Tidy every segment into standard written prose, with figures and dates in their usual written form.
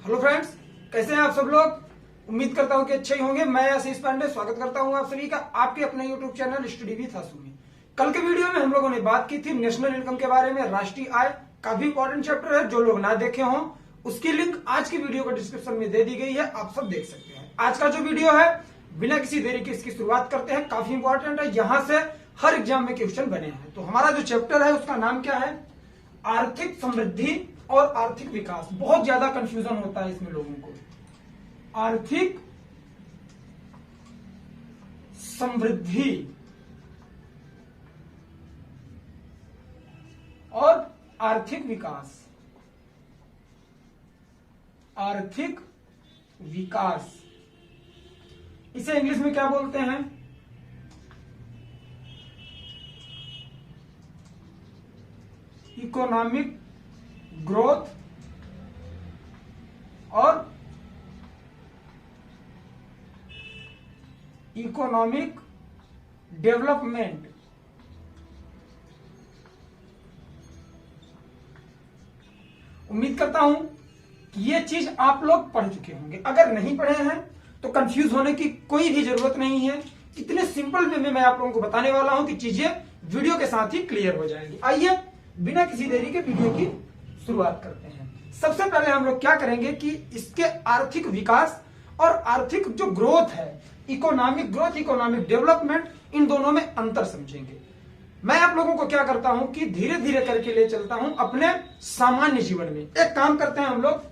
Hello friends, कैसे हैं आप सब लोग। उम्मीद करता हूं कि अच्छे ही होंगे। मैं आशीष पांडे स्वागत करता हूं आप सभी का आपके अपने यूट्यूब चैनल स्टडी विद आशु में। कल के वीडियो में हम लोगों ने बात की थी नेशनल इनकम के बारे में, राष्ट्रीय आय। काफी इंपॉर्टेंट चैप्टर है, जो लोग ना देखे हों उसकी लिंक आज की वीडियो को डिस्क्रिप्शन में दे दी गई है, आप सब देख सकते हैं। आज का जो वीडियो है बिना किसी देरी के इसकी शुरुआत करते हैं। काफी इंपॉर्टेंट है, यहाँ से हर एग्जाम में क्वेश्चन बने हैं। तो हमारा जो चैप्टर है उसका नाम क्या है? आर्थिक समृद्धि और आर्थिक विकास। बहुत ज्यादा कंफ्यूजन होता है इसमें लोगों को। आर्थिक समृद्धि और आर्थिक विकास। आर्थिक विकास इसे इंग्लिश में क्या बोलते हैं? इकोनॉमिक ग्रोथ और इकोनॉमिक डेवलपमेंट। उम्मीद करता हूं कि ये चीज आप लोग पढ़ चुके होंगे। अगर नहीं पढ़े हैं तो कंफ्यूज होने की कोई भी जरूरत नहीं है। इतने सिंपल वे में मैं आप लोगों को बताने वाला हूं कि चीजें वीडियो के साथ ही क्लियर हो जाएंगी। आइए बिना किसी देरी के वीडियो की शुरुआत करते हैं। सबसे पहले हम लोग क्या करेंगे कि इसके आर्थिक विकास और आर्थिक जो ग्रोथ है, इकोनॉमिक ग्रोथ, इकोनॉमिक डेवलपमेंट, इन दोनों में अंतर समझेंगे। मैं आप लोगों को क्या करता हूं कि धीरे धीरे करके ले चलता हूं अपने सामान्य जीवन में। एक काम करते हैं हम लोग,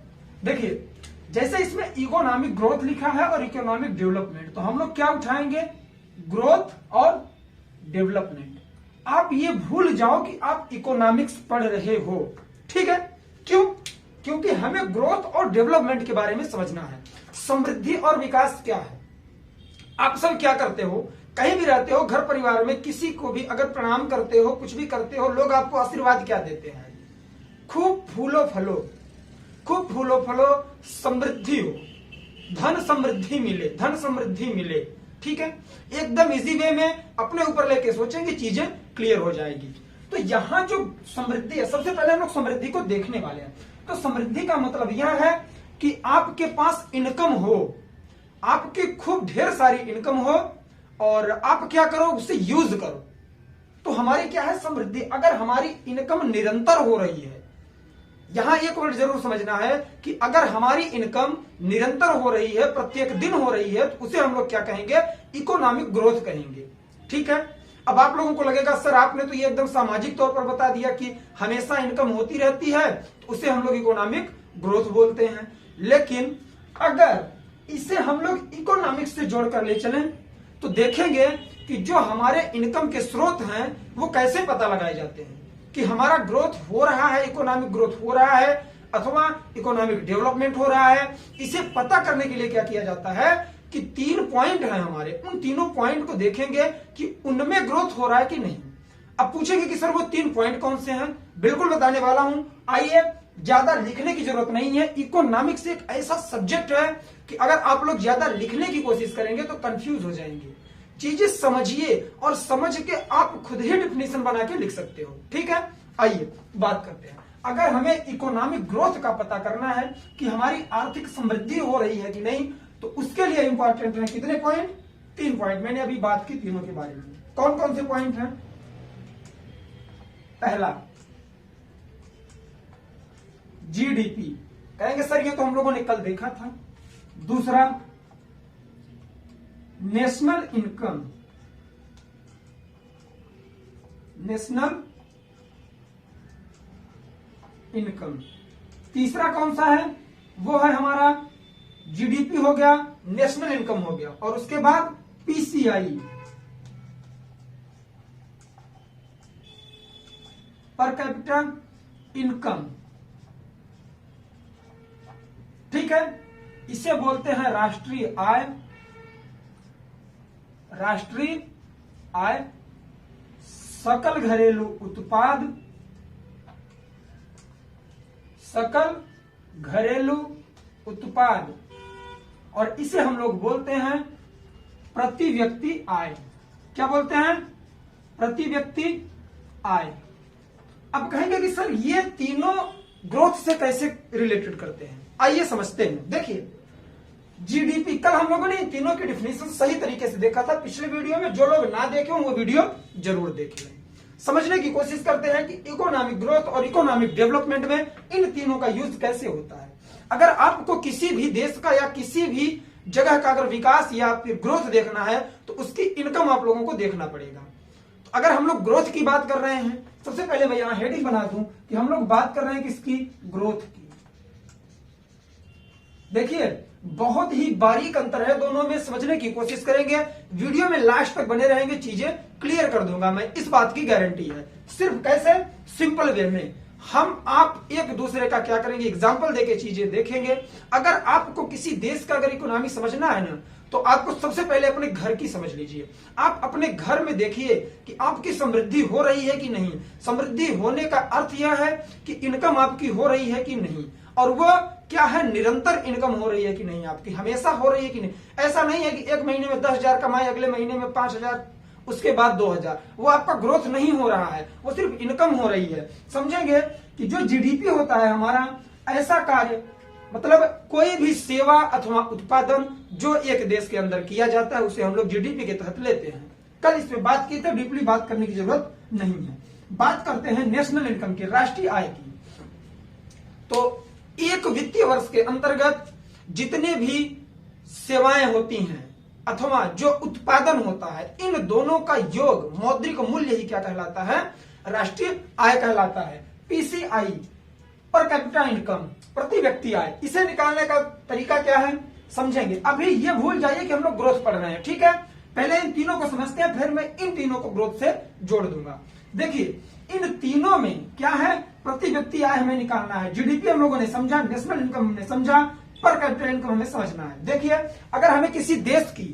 देखिए जैसे इसमें इकोनॉमिक ग्रोथ लिखा है और इकोनॉमिक डेवलपमेंट, तो हम लोग क्या उठाएंगे? ग्रोथ और डेवलपमेंट। आप ये भूल जाओ कि आप इकोनॉमिक्स पढ़ रहे हो, ठीक है? क्यों? क्योंकि हमें ग्रोथ और डेवलपमेंट के बारे में समझना है। समृद्धि और विकास क्या है? आप सब क्या करते हो, कहीं भी रहते हो, घर परिवार में किसी को भी अगर प्रणाम करते हो, कुछ भी करते हो, लोग आपको आशीर्वाद क्या देते हैं? खूब फूलो फलो, खूब फूलो फलो, समृद्धि हो, धन समृद्धि मिले, धन समृद्धि मिले, ठीक है? एकदम इजी वे में अपने ऊपर लेके सोचेंगे, चीजें क्लियर हो जाएगी। तो यहां जो समृद्धि है, सबसे पहले हम लोग समृद्धि को देखने वाले हैं। तो समृद्धि का मतलब यह है कि आपके पास इनकम हो, आपकी खूब ढेर सारी इनकम हो और आप क्या करो, उसे यूज करो। तो हमारी क्या है? समृद्धि। अगर हमारी इनकम निरंतर हो रही है, यहां एक वर्ड जरूर समझना है कि अगर हमारी इनकम निरंतर हो रही है, प्रत्येक दिन हो रही है, तो उसे हम लोग क्या कहेंगे? इकोनॉमिक ग्रोथ कहेंगे, ठीक है? अब आप लोगों को लगेगा सर आपने तो ये एकदम सामाजिक तौर पर बता दिया कि हमेशा इनकम होती रहती है, तो उसे हम लोग इकोनॉमिक ग्रोथ बोलते हैं। लेकिन अगर इसे हम लोग इकोनॉमिक्स से जोड़कर ले चलें तो देखेंगे कि जो हमारे इनकम के स्रोत हैं वो कैसे पता लगाए जाते हैं कि हमारा ग्रोथ हो रहा है, इकोनॉमिक ग्रोथ हो रहा है अथवा इकोनॉमिक डेवलपमेंट हो रहा है। इसे पता करने के लिए क्या किया जाता है कि 3 पॉइंट हैं हमारे, उन तीनों पॉइंट को देखेंगे कि उनमें ग्रोथ हो रहा है कि नहीं। अब पूछेंगे कि सर वो 3 पॉइंट कौन से हैं? बिल्कुल बताने वाला हूं। आइए, ज्यादा लिखने की जरूरत नहीं है। इकोनॉमिक्स एक ऐसा सब्जेक्ट है कि अगर आप लोग ज्यादा लिखने की कोशिश करेंगे तो कंफ्यूज हो जाएंगे। चीजें समझिए और समझ के आप खुद ही डिफिनेशन बना के लिख सकते हो, ठीक है? आइए बात करते हैं। अगर हमें इकोनॉमिक ग्रोथ का पता करना है कि हमारी आर्थिक समृद्धि हो रही है कि नहीं, तो उसके लिए इंपॉर्टेंट है कितने पॉइंट? 3 पॉइंट। मैंने अभी बात की तीनों के बारे में। कौन कौन से पॉइंट हैं? पहला जीडीपी, कहेंगे सर ये तो हम लोगों ने कल देखा था। दूसरा नेशनल इनकम, नेशनल इनकम। तीसरा कौन सा है? वो है हमारा जीडीपी हो गया, नेशनल इनकम हो गया, और उसके बाद पीसीआई, पर कैपिटा इनकम, ठीक है? इसे बोलते हैं राष्ट्रीय आय। राष्ट्रीय आय, सकल घरेलू उत्पाद, सकल घरेलू उत्पाद, और इसे हम लोग बोलते हैं प्रति व्यक्ति आय। क्या बोलते हैं? प्रति व्यक्ति आय। अब कहेंगे कि सर ये तीनों ग्रोथ से कैसे रिलेटेड करते हैं? आइए समझते हैं। देखिए जीडीपी, कल हम लोगों ने इन तीनों की डिफिनेशन सही तरीके से देखा था पिछले वीडियो में। जो लोग ना देखे वो वीडियो जरूर देखें। समझने की कोशिश करते हैं कि इकोनॉमिक ग्रोथ और इकोनॉमिक डेवलपमेंट में इन तीनों का यूज कैसे होता है। अगर आपको किसी भी देश का या किसी भी जगह का अगर विकास या फिर ग्रोथ देखना है तो उसकी इनकम आप लोगों को देखना पड़ेगा। तो अगर हम लोग ग्रोथ की बात कर रहे हैं, सबसे पहले मैं यहां हेडिंग बना दूं कि हम लोग बात कर रहे हैं किसकी, ग्रोथ की। देखिए बहुत ही बारीक अंतर है दोनों में, समझने की कोशिश करेंगे। वीडियो में लास्ट तक बने रहेंगे, चीजें क्लियर कर दूंगा मैं, इस बात की गारंटी है। सिर्फ कैसे, सिंपल वे में हम आप एक दूसरे का क्या करेंगे, एग्जाम्पल देके चीजें देखेंगे। अगर आपको किसी देश का अगर इकोनॉमी समझना है ना, तो आपको सबसे पहले अपने घर की समझ लीजिए। आप अपने घर में देखिए कि आपकी समृद्धि हो रही है कि नहीं। समृद्धि होने का अर्थ यह है कि इनकम आपकी हो रही है कि नहीं, और वह क्या है, निरंतर इनकम हो रही है कि नहीं, आपकी हमेशा हो रही है कि नहीं। ऐसा नहीं है कि एक महीने में 10,000 कमाए, अगले महीने में 5,000, उसके बाद 2,000, वो आपका ग्रोथ नहीं हो रहा है, वो सिर्फ इनकम हो रही है। समझेंगे कि जो जीडीपी होता है हमारा, ऐसा कार्य मतलब कोई भी सेवा अथवा उत्पादन जो एक देश के अंदर किया जाता है उसे हम लोग जीडीपी के तहत लेते हैं। कल इस पे बात की, तो डीपली बात करने की जरूरत नहीं है। बात करते हैं नेशनल इनकम की, राष्ट्रीय आय की। तो एक वित्तीय वर्ष के अंतर्गत जितने भी सेवाएं होती हैं अथवा जो उत्पादन होता है, इन दोनों का योग मौद्रिक मूल्य ही क्या कहलाता है, राष्ट्रीय आय कहलाता है। पीसीआई, पर कैपिटा इनकम, प्रति व्यक्ति आय। इसे निकालने का तरीका क्या है समझेंगे। अभी ये भूल जाइए कि हम लोग ग्रोथ पढ़ रहे हैं, ठीक है। पहले इन तीनों को समझते हैं, फिर मैं इन तीनों को ग्रोथ से जोड़ दूंगा। देखिए इन तीनों में क्या है, प्रति व्यक्ति आय हमें निकालना है। जीडीपी हम लोगों ने समझा, नेशनल इनकम हमने समझा, पर कैपिटल इनकम हमें समझना है। देखिए अगर हमें किसी देश की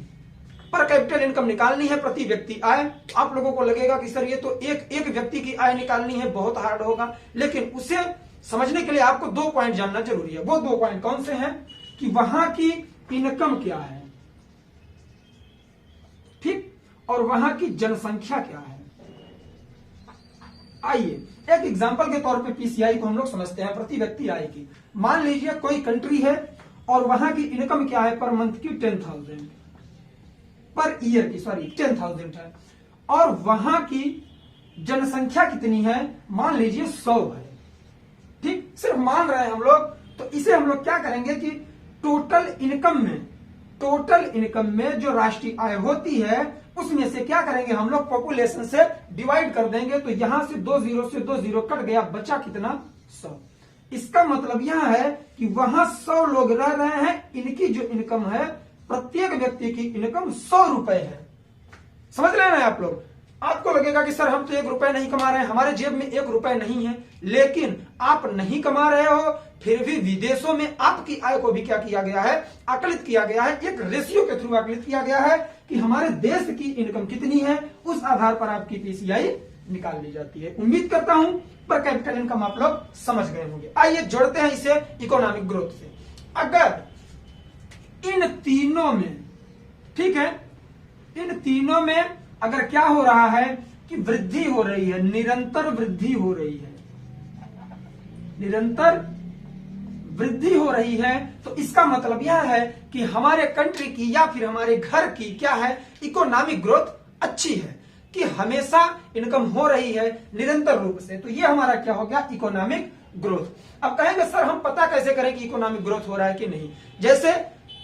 पर कैपिटल इनकम निकालनी है, प्रति व्यक्ति आय, आप लोगों को लगेगा कि सर ये तो एक व्यक्ति की आय निकालनी है, बहुत हार्ड होगा। लेकिन उसे समझने के लिए आपको 2 पॉइंट जानना जरूरी है। वो 2 पॉइंट कौन से हैं कि वहां की इनकम क्या है, ठीक, और वहां की जनसंख्या क्या है। आइए एक एग्जांपल के तौर पे पीसीआई को हम लोग समझते हैं, प्रति व्यक्ति आय की। मान लीजिए कोई कंट्री है और वहां की इनकम क्या है, पर मंथ की 10,000, पर ईयर की 10,000 है, और वहां की जनसंख्या कितनी है, मान लीजिए 100 है, ठीक, सिर्फ मान रहे हैं हम लोग। तो इसे हम लोग क्या करेंगे कि टोटल इनकम में जो राष्ट्रीय आय होती है उसमें से क्या करेंगे हम लोग, पॉपुलेशन से डिवाइड कर देंगे। तो यहां से 2 जीरो से 2 जीरो कट गया, बचा कितना, 100। इसका मतलब यह है कि वहां 100 लोग रह रहे हैं, इनकी जो इनकम है, प्रत्येक व्यक्ति की इनकम 100 रुपए है। समझ रहे हैं आप लोग। आपको लगेगा कि सर हम तो 1 रुपए नहीं कमा रहे हैं, हमारे जेब में 1 रुपए नहीं है। लेकिन आप नहीं कमा रहे हो, फिर भी विदेशों में आपकी आय को भी क्या किया गया है, आकलित किया गया है, एक रेशियो के थ्रू आकलित किया गया है कि हमारे देश की इनकम कितनी है, उस आधार पर आपकी पीसीआई निकाल ली जाती है। उम्मीद करता हूं पर कैपिटल इनकम आप लोग समझ गए होंगे। आइए जोड़ते हैं इसे इकोनॉमिक ग्रोथ से। अगर इन तीनों में, ठीक है, इन तीनों में अगर क्या हो रहा है कि वृद्धि हो रही है, निरंतर वृद्धि हो रही है, निरंतर वृद्धि हो रही है, तो इसका मतलब यह है कि हमारे कंट्री की या फिर हमारे घर की क्या है, इकोनॉमिक ग्रोथ अच्छी है, कि हमेशा इनकम हो रही है निरंतर रूप से। तो ये हमारा क्या हो गया, इकोनॉमिक ग्रोथ। अब कहेंगे सर हम पता कैसे करें कि इकोनॉमिक ग्रोथ हो रहा है कि नहीं। जैसे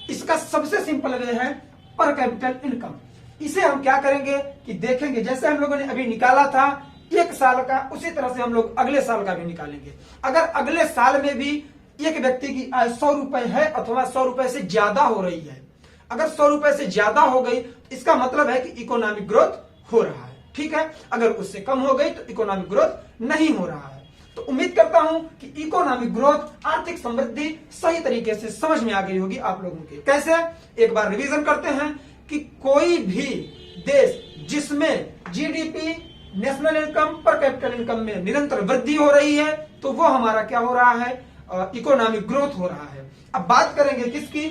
इसका सबसे सिंपल वे है पर कैपिटल इनकम। इसे हम क्या करेंगे कि देखेंगे, जैसे हम लोगों ने अभी निकाला था 1 साल का, उसी तरह से हम लोग अगले साल का भी निकालेंगे। अगर अगले साल में भी एक व्यक्ति की आय 100 रुपए है अथवा 100 रुपए से ज्यादा हो रही है, अगर 100 रुपए से ज्यादा हो गई तो इसका मतलब है कि इकोनॉमिक ग्रोथ हो रहा है, ठीक है। अगर उससे कम हो गई तो इकोनॉमिक ग्रोथ नहीं हो रहा है। तो उम्मीद करता हूं कि इकोनॉमिक ग्रोथ, आर्थिक समृद्धि सही तरीके से समझ में आ गई होगी आप लोगों के। कैसे, एक बार रिवीजन करते हैं कि कोई भी देश जिसमें जीडीपी, नेशनल इनकम, पर कैपिटल इनकम में निरंतर वृद्धि हो रही है, तो वो हमारा क्या हो रहा है, इकोनॉमिक ग्रोथ हो रहा है। अब बात करेंगे किसकी,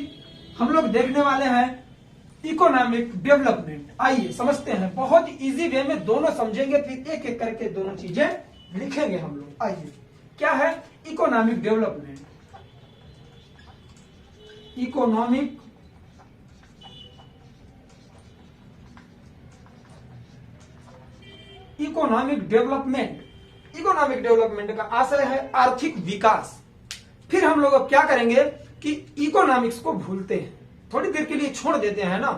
हम लोग देखने वाले हैं इकोनॉमिक डेवलपमेंट। आइए समझते हैं, बहुत इजी वे में दोनों समझेंगे, फिर एक एक करके दोनों चीजें लिखेंगे हम लोग। आइए क्या है economic development. Economic development. Economic development का आशय है आर्थिक विकास। फिर हम लोग अब क्या करेंगे कि इकोनॉमिक्स को भूलते हैं, थोड़ी देर के लिए छोड़ देते हैं ना।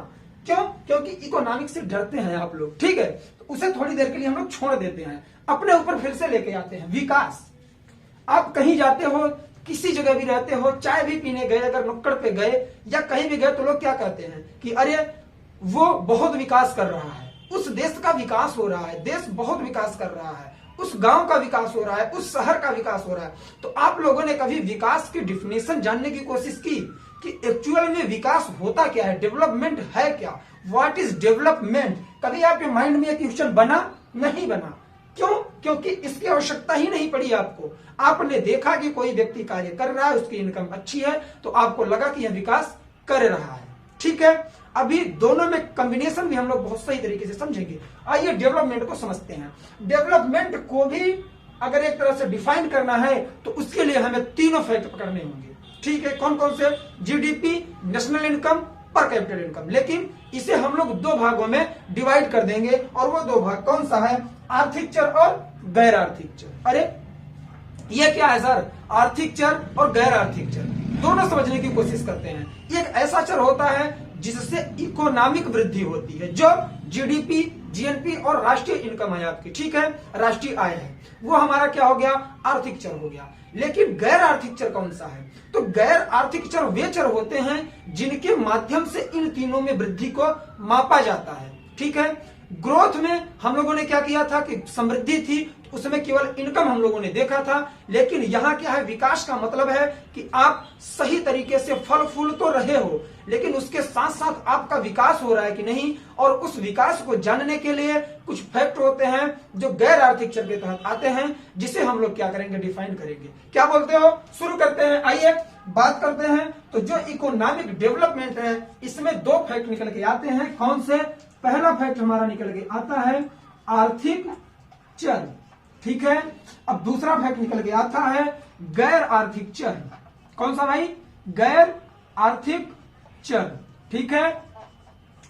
क्यों? क्योंकि इकोनॉमिक्स से डरते हैं आप लोग, ठीक है, तो उसे थोड़ी देर के लिए हम लोग छोड़ देते हैं, अपने ऊपर फिर से लेके आते हैं विकास। आप कहीं जाते हो, किसी जगह भी रहते हो, चाय भी पीने गए, अगर नुक्कड़ पे गए या कहीं भी गए तो लोग क्या कहते हैं कि अरे वो बहुत विकास कर रहा है, उस देश का विकास हो रहा है, देश बहुत विकास कर रहा है, उस गांव का विकास हो रहा है, उस शहर का विकास हो रहा है। तो आप लोगों ने कभी विकास की डिफिनेशन जानने की कोशिश की कि एक्चुअल में विकास होता क्या है, डेवलपमेंट है क्या, व्हाट इज डेवलपमेंट? कभी आपके माइंड में यह क्वेश्चन बना? नहीं बना। क्यों? क्योंकि इसकी आवश्यकता ही नहीं पड़ी आपको। आपने देखा कि कोई व्यक्ति कार्य कर रहा है, उसकी इनकम अच्छी है, तो आपको लगा कि यह विकास कर रहा है, ठीक है। अभी दोनों में कॉम्बिनेशन भी हम लोग बहुत सही तरीके से समझेंगे। आइए डेवलपमेंट को समझते हैं। डेवलपमेंट को भी अगर एक तरह से डिफाइन करना है तो उसके लिए हमें तीनों फैक्ट पकड़ने होंगे, ठीक है। कौन कौन से? जीडीपी, नेशनल इनकम, पर कैपिटल इनकम। लेकिन इसे हम लोग दो भागों में डिवाइड कर देंगे, और वो दो भाग कौन सा है? आर्थिक चर और गैर आर्थिक चर। अरे ये क्या है सर? आर्थिक चर और गैर आर्थिक चर दोनों समझने की कोशिश करते हैं। एक ऐसा चर होता है जिससे इकोनॉमिक वृद्धि होती है, जो जीडीपी, जीएनपी और राष्ट्रीय इनकम है आपकी, ठीक है, राष्ट्रीय आय है, वो हमारा क्या हो गया? आर्थिक चर हो गया। लेकिन गैर आर्थिक चर कौन सा है? तो गैर आर्थिक चर वे चर होते हैं जिनके माध्यम से इन तीनों में वृद्धि को मापा जाता है, ठीक है। ग्रोथ में हम लोगों ने क्या किया था कि समृद्धि थी, उसमें केवल इनकम हम लोगों ने देखा था। लेकिन यहां क्या है? विकास का मतलब है कि आप सही तरीके से फल फूल तो रहे हो, लेकिन उसके साथ साथ आपका विकास हो रहा है कि नहीं। और उस विकास को जानने के लिए कुछ फैक्ट होते हैं जो गैर आर्थिक चर के तहत आते हैं, जिसे हम लोग क्या करेंगे? डिफाइन करेंगे। क्या बोलते हो? शुरू करते हैं, आइए बात करते हैं। तो जो इकोनॉमिक डेवलपमेंट है, इसमें दो फैक्ट निकल के आते हैं। कौन से? पहला फैक्ट हमारा निकल के आता है आर्थिक चर, ठीक है। अब दूसरा फैक्ट निकल के आता है गैर आर्थिक चर। कौन सा भाई? गैर आर्थिक चर, ठीक है।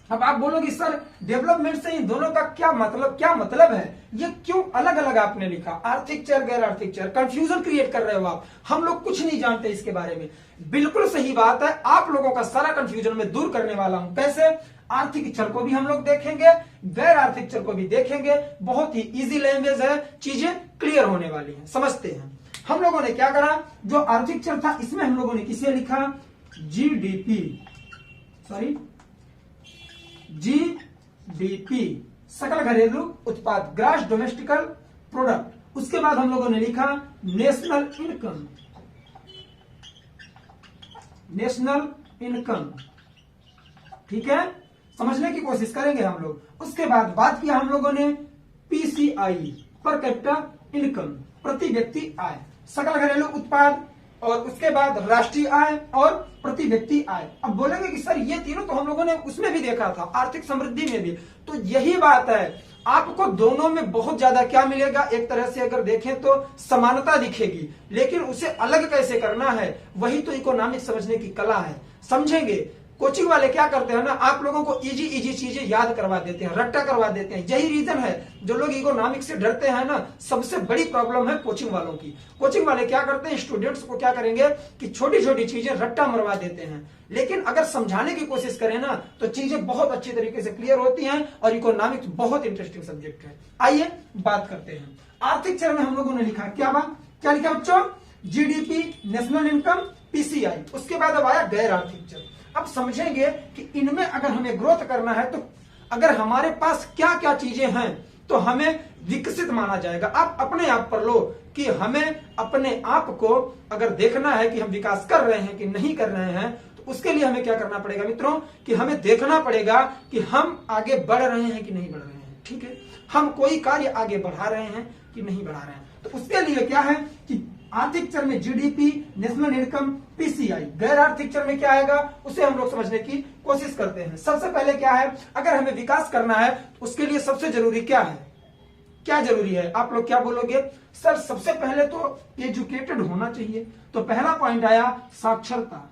अब आप बोलोगे सर डेवलपमेंट से इन दोनों का क्या मतलब है? ये क्यों अलग अलग आपने लिखा? आर्थिक चर, गैर आर्थिक चर, कंफ्यूजन क्रिएट कर रहे हो आप। हम लोग कुछ नहीं जानते इसके बारे में। बिल्कुल सही बात है, आप लोगों का सारा कंफ्यूजन मैं दूर करने वाला हूं। कैसे? आर्थिक चर को भी हम लोग देखेंगे, गैर आर्थिक चर को भी देखेंगे। बहुत ही इजी लैंग्वेज है, चीजें क्लियर होने वाली हैं। समझते हैं। हम लोगों ने क्या करा? जो आर्थिक चर था इसमें हम लोगों ने किसे लिखा? जीडीपी, सॉरी जीडीपी, सकल घरेलू उत्पाद, ग्रॉस डोमेस्टिकल प्रोडक्ट। उसके बाद हम लोगों ने लिखा नेशनल इनकम, नेशनल इनकम, ठीक है। समझने की कोशिश करेंगे हम लोग। उसके बाद बात किया हम लोगों ने पीसीआई, पर कैपिटा इनकम, प्रति व्यक्ति आय, सकल घरेलू उत्पाद, और उसके बाद राष्ट्रीय आय और प्रति व्यक्ति आय। अब बोलेंगे कि सर ये तीनों तो हम लोगों ने उसमें भी देखा था, आर्थिक समृद्धि में भी। तो यही बात है, आपको दोनों में बहुत ज्यादा क्या मिलेगा? एक तरह से अगर देखें तो समानता दिखेगी, लेकिन उसे अलग कैसे करना है, वही तो इकोनॉमिक्स समझने की कला है। समझेंगे। कोचिंग वाले क्या करते हैं ना, आप लोगों को इजी चीजें याद करवा देते हैं, रट्टा करवा देते हैं। यही रीजन है जो लोग इकोनॉमिक्स से डरते हैं ना, सबसे बड़ी प्रॉब्लम है कोचिंग वालों की। कोचिंग वाले क्या करते हैं? स्टूडेंट्स को क्या करेंगे कि छोटी छोटी चीजें रट्टा मरवा देते हैं। लेकिन अगर समझाने की कोशिश करें ना तो चीजें बहुत अच्छी तरीके से क्लियर होती हैं, और इकोनॉमिक्स बहुत इंटरेस्टिंग सब्जेक्ट है। आइए बात करते हैं। आर्थिक चर में हम लोगों ने लिखा क्या लिखा बच्चों? GDP, national income, PCI. उसके बाद अब आया गैर आर्थिक चर। अब समझेंगे कि इनमें अगर हमें ग्रोथ करना है तो अगर हमारे पास क्या क्या चीजें हैं तो हमें विकसित माना जाएगा। आप अपने आप पर लो कि हमें अपने आप को अगर देखना है कि हम विकास कर रहे हैं कि नहीं कर रहे हैं, तो उसके लिए हमें क्या करना पड़ेगा मित्रों? कि हमें देखना पड़ेगा कि हम आगे बढ़ रहे हैं कि नहीं बढ़ रहे हैं, ठीक है। हम कोई कार्य आगे बढ़ा रहे हैं कि नहीं बढ़ा रहे हैं। तो उसके लिए क्या है कि आर्थिक चर में जीडीपी, नेशनल इनकम, पीसीआई। गैर आर्थिक चर में क्या आएगा उसे हम लोग समझने की कोशिश करते हैं। सबसे पहले क्या है, अगर हमें विकास करना है तो उसके लिए सबसे जरूरी क्या है? क्या जरूरी है? आप लोग क्या बोलोगे? सर सबसे पहले तो एजुकेटेड होना चाहिए। तो पहला पॉइंट आया साक्षरता,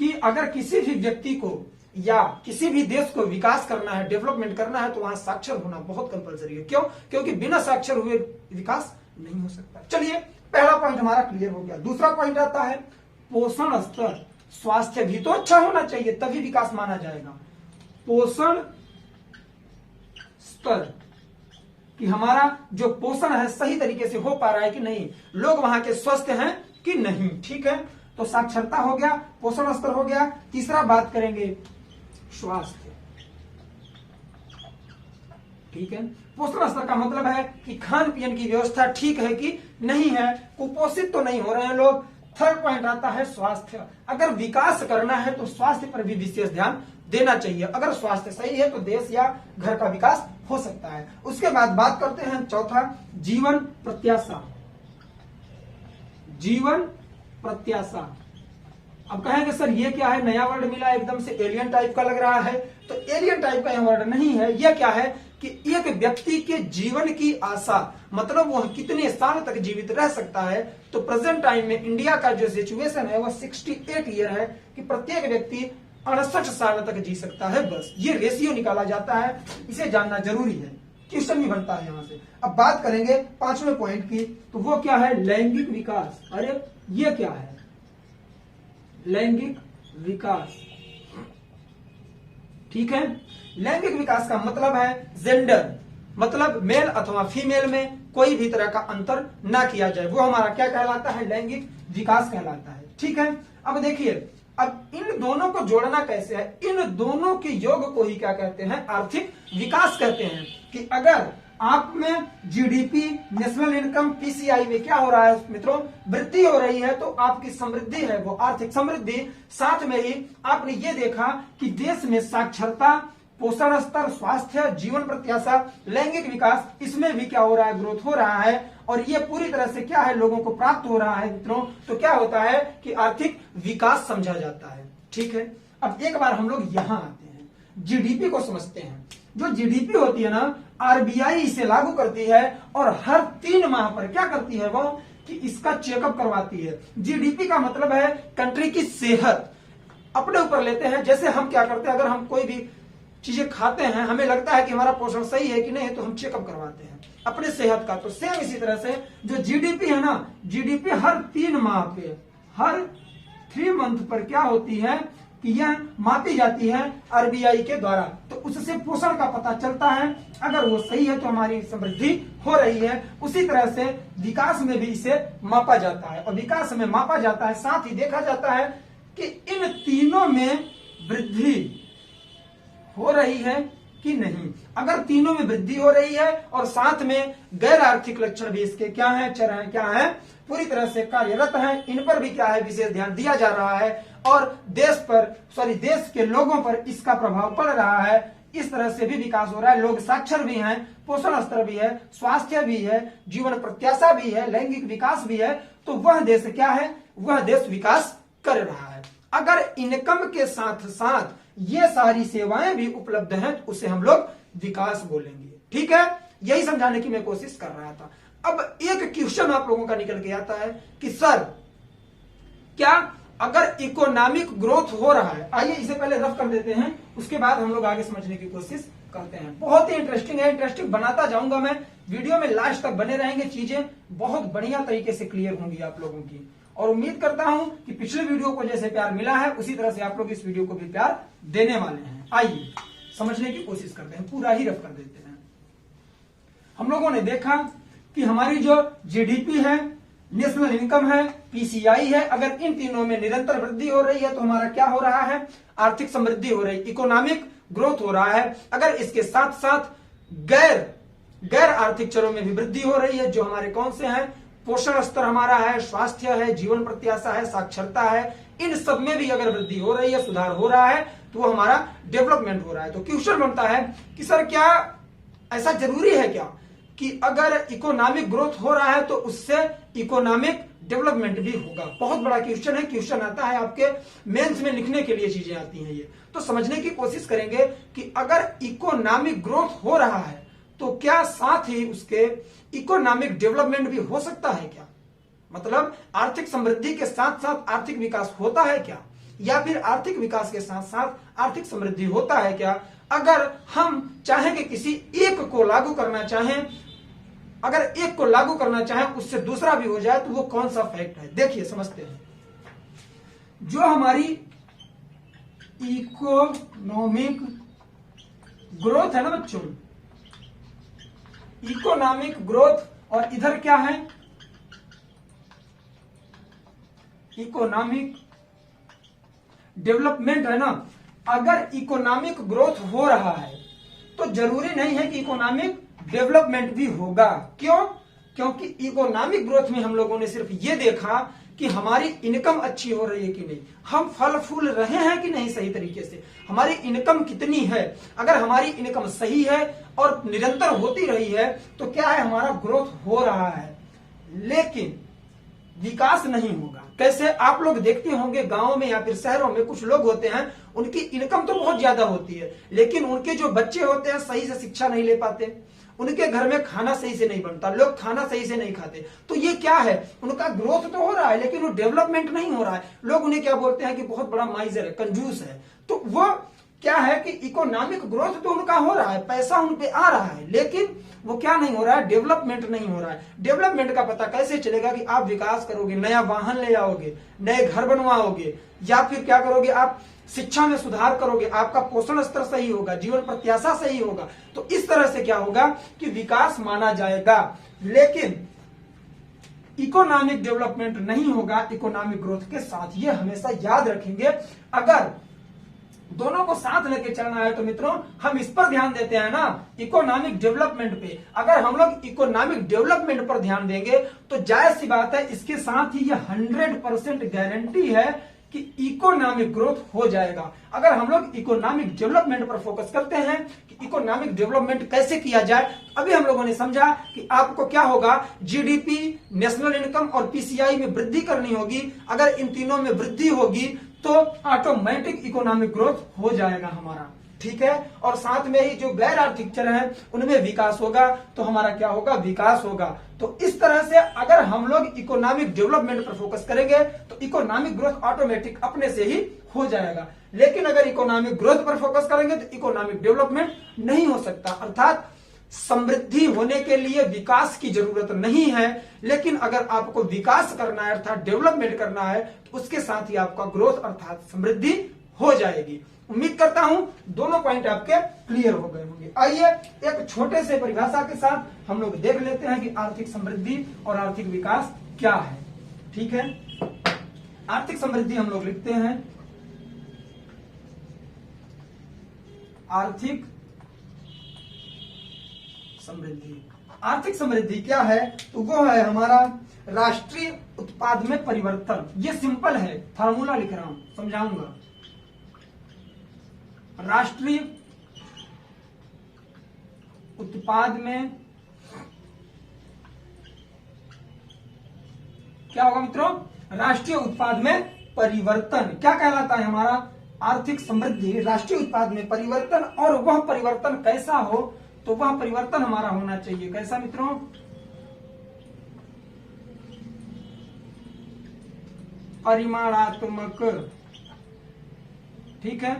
कि अगर किसी भी व्यक्ति को या किसी भी देश को विकास करना है, डेवलपमेंट करना है, तो वहां साक्षर होना बहुत कंपलसरी है। क्यों? क्योंकि बिना साक्षर हुए विकास नहीं हो सकता। चलिए, पहला पॉइंट हमारा क्लियर हो गया। दूसरा पॉइंट आता है पोषण स्तर। स्वास्थ्य भी तो अच्छा होना चाहिए, तभी विकास माना जाएगा। पोषण स्तर, कि हमारा जो पोषण है सही तरीके से हो पा रहा है कि नहीं, लोग वहां के स्वस्थ हैं कि नहीं। ठीक है, तो साक्षरता हो गया, पोषण स्तर हो गया। तीसरा बात करेंगे स्वास्थ्य। ठीक है, पोषण स्तर का मतलब है कि खान पीन की व्यवस्था ठीक है कि नहीं है, कुपोषित तो नहीं हो रहे हैं लोग। थर्ड पॉइंट आता है स्वास्थ्य। अगर विकास करना है तो स्वास्थ्य पर भी विशेष ध्यान देना चाहिए। अगर स्वास्थ्य सही है तो देश या घर का विकास हो सकता है। उसके बाद बात करते हैं चौथा, जीवन प्रत्याशा। जीवन प्रत्याशा। अब कहेंगे सर ये क्या है, नया वर्ड मिला, एकदम से एलियन टाइप का लग रहा है। तो एलियन टाइप का यह वर्ड नहीं है। यह क्या है कि एक व्यक्ति के जीवन की आशा, मतलब वह कितने साल तक जीवित रह सकता है। तो प्रेजेंट टाइम में इंडिया का जो सिचुएशन है वह 68 ईयर है, कि प्रत्येक व्यक्ति 68 साल तक जी सकता है। बस ये रेशियो निकाला जाता है, इसे जानना जरूरी है, क्वेश्चन भी बनता है यहां से। अब बात करेंगे पांचवें पॉइंट की, तो वो क्या है, लैंगिक विकास। अरे ये क्या है, लैंगिक विकास। ठीक है, लैंगिक विकास का मतलब है जेंडर, मतलब मेल अथवा फीमेल में कोई भी तरह का अंतर ना किया जाए, वो हमारा क्या कहलाता है, लैंगिक विकास कहलाता है। ठीक है, अब देखिए, अब इन दोनों को जोड़ना कैसे है, इन दोनों के योग को ही क्या कहते हैं, आर्थिक विकास कहते हैं। कि अगर आप में जीडीपी, नेशनल इनकम, पीसीआई में क्या हो रहा है मित्रों, वृद्धि हो रही है, तो आपकी समृद्धि है वो आर्थिक समृद्धि। साथ में ही आपने ये देखा कि देश में साक्षरता, पोषण स्तर, स्वास्थ्य, जीवन प्रत्याशा, लैंगिक विकास, इसमें भी क्या हो रहा है, ग्रोथ हो रहा है। और ये पूरी तरह से क्या है, लोगों को प्राप्त हो रहा है मित्रों। तो क्या होता है कि आर्थिक विकास समझा जाता है। ठीक है, अब एक बार हम लोग यहां आते हैं, जीडीपी को समझते हैं। जो जीडीपी होती है ना, आरबीआई इसे लागू करती है और हर 3 माह पर क्या करती है वो, कि इसका चेकअप करवाती है। जीडीपी का मतलब है कंट्री की सेहत। अपने ऊपर लेते हैं, जैसे हम क्या करते हैं, अगर हम कोई भी चीजें खाते हैं, हमें लगता है कि हमारा पोषण सही है कि नहीं, तो हम चेकअप करवाते हैं अपने सेहत का। तो सेम इसी तरह से जो जीडीपी है ना, जीडीपी हर 3 माह पे, हर 3 मंथ पर क्या होती है कि यह मापी जाती है आरबीआई के द्वारा। तो उससे पोषण का पता चलता है, अगर वो सही है तो हमारी समृद्धि हो रही है। उसी तरह से विकास में भी इसे मापा जाता है, और विकास में मापा जाता है, साथ ही देखा जाता है कि इन तीनों में वृद्धि हो रही है कि नहीं। अगर तीनों में वृद्धि हो रही है और साथ में गैर आर्थिक लक्षण भी इसके क्या है, चर है, क्या है, पूरी तरह से कार्यरत है, इन पर भी क्या है, विशेष ध्यान दिया जा रहा है, और देश के लोगों पर इसका प्रभाव पड़ रहा है। इस तरह से भी विकास हो रहा है, लोग साक्षर भी हैं, पोषण स्तर भी है, स्वास्थ्य भी है, जीवन प्रत्याशा भी है, लैंगिक विकास भी है। तो वह देश क्या है, वह देश विकास कर रहा है। अगर इनकम के साथ साथ ये सारी सेवाएं भी उपलब्ध हैं, तो उसे हम लोग विकास बोलेंगे। ठीक है, यही समझाने की मैं कोशिश कर रहा था। अब एक क्वेश्चन आप लोगों का निकल के आता है कि सर क्या अगर इकोनॉमिक ग्रोथ हो रहा है, आइए इसे पहले रफ कर देते हैं, उसके बाद हम लोग आगे समझने की कोशिश करते हैं। बहुत ही इंटरेस्टिंग है, इंटरेस्टिंग बनाता जाऊंगा मैं, वीडियो में लास्ट तक बने रहेंगे, चीजें बहुत बढ़िया तरीके से क्लियर होंगी आप लोगों की। और उम्मीद करता हूं कि पिछले वीडियो को जैसे प्यार मिला है, उसी तरह से आप लोग इस वीडियो को भी प्यार देने वाले हैं। आइए समझने की कोशिश करते हैं, पूरा ही रफ कर देते हैं। हम लोगों ने देखा कि हमारी जो जीडीपी है, नेशनल इनकम है, पीसीआई है, अगर इन तीनों में निरंतर वृद्धि हो रही है तो हमारा क्या हो रहा है, आर्थिक समृद्धि हो रही है, इकोनॉमिक ग्रोथ हो रहा है। अगर इसके साथ साथ गैर आर्थिक चरों में भी वृद्धि हो रही है, जो हमारे कौन से हैं, पोषण स्तर हमारा है, स्वास्थ्य है, जीवन प्रत्याशा है, साक्षरता है, इन सब में भी अगर वृद्धि हो रही है, सुधार हो रहा है, तो वो हमारा डेवलपमेंट हो रहा है। तो क्वेश्चन बनता है कि सर क्या ऐसा जरूरी है क्या कि अगर इकोनॉमिक ग्रोथ हो रहा है तो उससे इकोनॉमिक डेवलपमेंट भी होगा? बहुत बड़ा क्वेश्चन है, क्वेश्चन आता है आपके मेंस में, लिखने के लिए चीजें आती हैं ये। तो समझने की कोशिश करेंगे कि अगर इकोनॉमिक ग्रोथ हो रहा है तो क्या साथ ही उसके इकोनॉमिक डेवलपमेंट भी हो सकता है क्या? मतलब आर्थिक समृद्धि के साथ साथ आर्थिक विकास होता है क्या? या फिर आर्थिक विकास के साथ साथ आर्थिक समृद्धि होता है क्या? अगर हम चाहें कि किसी एक को लागू करना चाहें, अगर एक को लागू करना चाहें उससे दूसरा भी हो जाए, तो वो कौन सा फैक्ट है? देखिए समझते हैं। जो हमारी इकोनॉमिक ग्रोथ है ना बच्चों, इकोनॉमिक ग्रोथ, और इधर क्या है? इकोनॉमिक डेवलपमेंट है ना। अगर इकोनॉमिक ग्रोथ हो रहा है तो जरूरी नहीं है कि इकोनॉमिक डेवलपमेंट भी होगा। क्यों? क्योंकि इकोनॉमिक ग्रोथ में हम लोगों ने सिर्फ ये देखा कि हमारी इनकम अच्छी हो रही है कि नहीं, हम फल फूल रहे हैं कि नहीं सही तरीके से, हमारी इनकम कितनी है। अगर हमारी इनकम सही है और निरंतर होती रही है तो क्या है, हमारा ग्रोथ हो रहा है, लेकिन विकास नहीं होगा। कैसे? आप लोग देखते होंगे गांवों में या फिर शहरों में कुछ लोग होते हैं, उनकी इनकम तो बहुत ज्यादा होती है, लेकिन उनके जो बच्चे होते हैं सही से शिक्षा नहीं ले पाते, उनके घर में खाना सही से नहीं बनता, लोग खाना सही से नहीं खाते। तो ये क्या है, उनका ग्रोथ तो हो रहा है लेकिन वो डेवलपमेंट नहीं हो रहा है। लोग उन्हें क्या बोलते हैं कि बहुत बड़ा माइजर है, कंजूस है। तो वो क्या है कि इकोनॉमिक ग्रोथ तो उनका हो रहा है, पैसा उन पे आ रहा है, लेकिन वो क्या नहीं हो रहा है, डेवलपमेंट नहीं हो रहा है। डेवलपमेंट का पता कैसे चलेगा कि आप विकास करोगे, नया वाहन ले आओगे, नए घर बनवाओगे, या फिर क्या करोगे, आप शिक्षा में सुधार करोगे, आपका पोषण स्तर सही होगा, जीवन प्रत्याशा सही होगा। तो इस तरह से क्या होगा कि विकास माना जाएगा। लेकिन इकोनॉमिक डेवलपमेंट नहीं होगा इकोनॉमिक ग्रोथ के साथ, ये हमेशा याद रखेंगे। अगर दोनों को साथ लेके चलना है तो मित्रों हम इस पर ध्यान देते हैं ना, इकोनॉमिक डेवलपमेंट पे। अगर हम लोग इकोनॉमिक डेवलपमेंट पर ध्यान देंगे तो जायज सी बात है, इसके साथ ही ये 100% गारंटी है कि इकोनॉमिक ग्रोथ हो जाएगा। अगर हम लोग इकोनॉमिक डेवलपमेंट पर फोकस करते हैं कि इकोनॉमिक डेवलपमेंट कैसे किया जाए, अभी हम लोगों ने समझा कि आपको क्या होगा, जीडीपी, नेशनल इनकम और पीसीआई में वृद्धि करनी होगी। अगर इन तीनों में वृद्धि होगी तो ऑटोमेटिक इकोनॉमिक ग्रोथ हो जाएगा हमारा, ठीक है। और साथ में ही जो गैर आर्थिक चर हैं उनमें विकास होगा, तो हमारा क्या होगा, विकास होगा। तो इस तरह से अगर हम लोग इकोनॉमिक डेवलपमेंट पर फोकस करेंगे तो इकोनॉमिक ग्रोथ ऑटोमेटिक अपने से ही हो जाएगा। लेकिन अगर इकोनॉमिक ग्रोथ पर फोकस करेंगे तो इकोनॉमिक डेवलपमेंट नहीं हो सकता। अर्थात समृद्धि होने के लिए विकास की जरूरत नहीं है, लेकिन अगर आपको विकास करना है अर्थात डेवलपमेंट करना है तो उसके साथ ही आपका ग्रोथ अर्थात समृद्धि हो जाएगी। उम्मीद करता हूं दोनों पॉइंट आपके क्लियर हो गए होंगे। आइए एक छोटे से परिभाषा के साथ हम लोग देख लेते हैं कि आर्थिक समृद्धि और आर्थिक विकास क्या है। ठीक है, आर्थिक समृद्धि हम लोग लिखते हैं, आर्थिक समृद्धि। आर्थिक समृद्धि क्या है, तो वो है हमारा राष्ट्रीय उत्पाद में परिवर्तन। ये सिंपल है, फार्मूला लिख रहा हूं, समझाऊंगा। राष्ट्रीय उत्पाद में क्या होगा मित्रों, राष्ट्रीय उत्पाद में परिवर्तन क्या कहलाता है, हमारा आर्थिक समृद्धि। राष्ट्रीय उत्पाद में परिवर्तन, और वह परिवर्तन कैसा हो, तो वह परिवर्तन हमारा होना चाहिए कैसा मित्रों, परिमाणात्मक। ठीक है,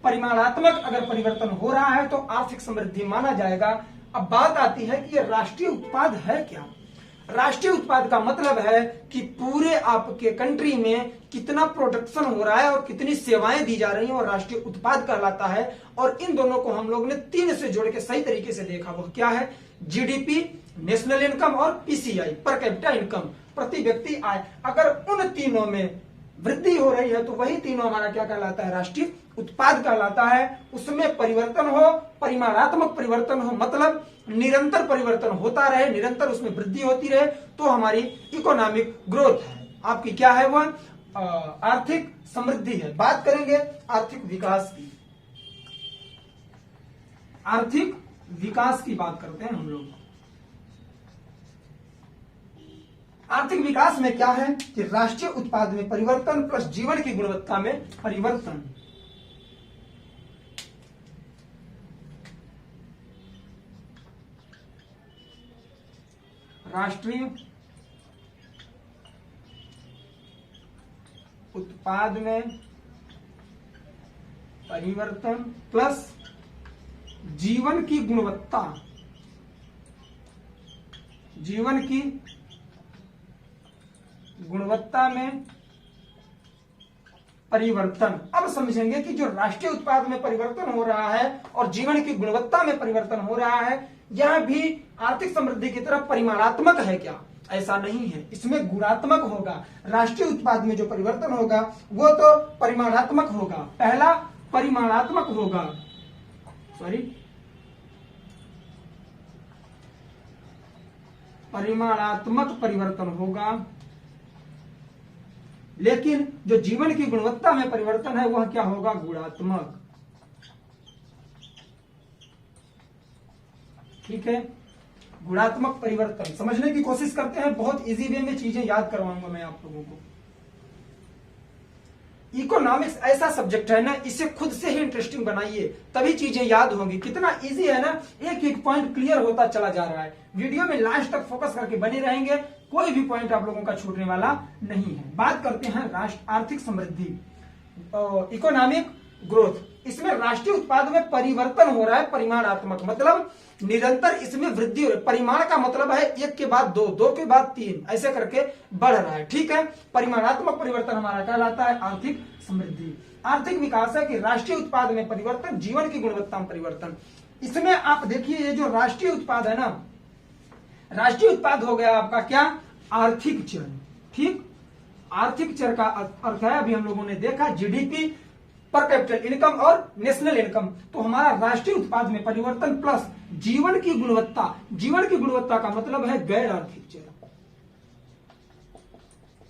परिमाणात्मक अगर परिवर्तन हो रहा है तो आर्थिक समृद्धि माना जाएगा। अब बात आती है कि ये राष्ट्रीय उत्पाद है क्या। राष्ट्रीय उत्पाद का मतलब है कि पूरे आपके कंट्री में कितना प्रोडक्शन हो रहा है और कितनी सेवाएं दी जा रही हैं, और राष्ट्रीय उत्पाद कहलाता है। और इन दोनों को हम लोग ने 3 से जोड़ के सही तरीके से देखा। वो क्या है, जीडीपी, नेशनल इनकम और पीसीआई, पर कैपिटा इनकम, प्रति व्यक्ति आय। अगर उन तीनों में वृद्धि हो रही है तो वही तीनों हमारा क्या कहलाता है, राष्ट्रीय उत्पाद कहलाता है। उसमें परिवर्तन हो, परिमाणात्मक परिवर्तन हो, मतलब निरंतर परिवर्तन होता रहे, निरंतर उसमें वृद्धि होती रहे, तो हमारी इकोनॉमिक ग्रोथ है। आपकी क्या है, वह आर्थिक समृद्धि है। बात करेंगे आर्थिक विकास की। आर्थिक विकास की बात करते हैं हम लोग। आर्थिक विकास में क्या है कि राष्ट्रीय उत्पाद में परिवर्तन प्लस जीवन की गुणवत्ता में परिवर्तन। राष्ट्रीय उत्पाद में परिवर्तन प्लस जीवन की गुणवत्ता, जीवन की गुणवत्ता में परिवर्तन। अब समझेंगे कि जो राष्ट्रीय उत्पाद में परिवर्तन हो रहा है और जीवन की गुणवत्ता में परिवर्तन हो रहा है, यह भी आर्थिक समृद्धि की तरफ परिमाणात्मक है क्या? ऐसा नहीं है, इसमें गुणात्मक होगा। राष्ट्रीय उत्पाद में जो परिवर्तन होगा वो तो परिमाणात्मक होगा। पहला परिमाणात्मक होगा, परिमाणात्मक परिवर्तन होगा, लेकिन जो जीवन की गुणवत्ता में परिवर्तन है वह क्या होगा? गुणात्मक। ठीक है, गुणात्मक परिवर्तन समझने की कोशिश करते हैं। बहुत इजी वे में चीजें याद करवाऊंगा मैं आप लोगों को। इकोनॉमिक्स ऐसा सब्जेक्ट है ना, इसे खुद से ही इंटरेस्टिंग बनाइए, तभी चीजें याद होंगी। कितना इजी है ना, एक एक पॉइंट क्लियर होता चला जा रहा है। वीडियो में लास्ट तक फोकस करके बने रहेंगे, कोई भी पॉइंट आप लोगों का छूटने वाला नहीं है। बात करते हैं राष्ट्र आर्थिक समृद्धि, इकोनॉमिक ग्रोथ। इसमें राष्ट्रीय उत्पाद में परिवर्तन हो रहा है, परिमाणात्मक मतलब निरंतर इसमें वृद्धि हो रही है। परिमाण का मतलब है एक के बाद दो, दो के बाद तीन, ऐसे करके बढ़ रहा है। ठीक है, परिमाणात्मक परिवर्तन हमारा कहलाता है आर्थिक समृद्धि। आर्थिक विकास है कि राष्ट्रीय उत्पाद में परिवर्तन, जीवन की गुणवत्ता में परिवर्तन। इसमें आप देखिए, ये जो राष्ट्रीय उत्पाद है ना, राष्ट्रीय उत्पाद हो गया आपका क्या? आर्थिक चर। ठीक, आर्थिक चर का अर्थ है, अभी हम लोगों ने देखा जीडीपी, पर कैपिटल इनकम और नेशनल इनकम। तो हमारा राष्ट्रीय उत्पाद में परिवर्तन प्लस जीवन की गुणवत्ता। जीवन की गुणवत्ता का मतलब है गैर आर्थिक चर।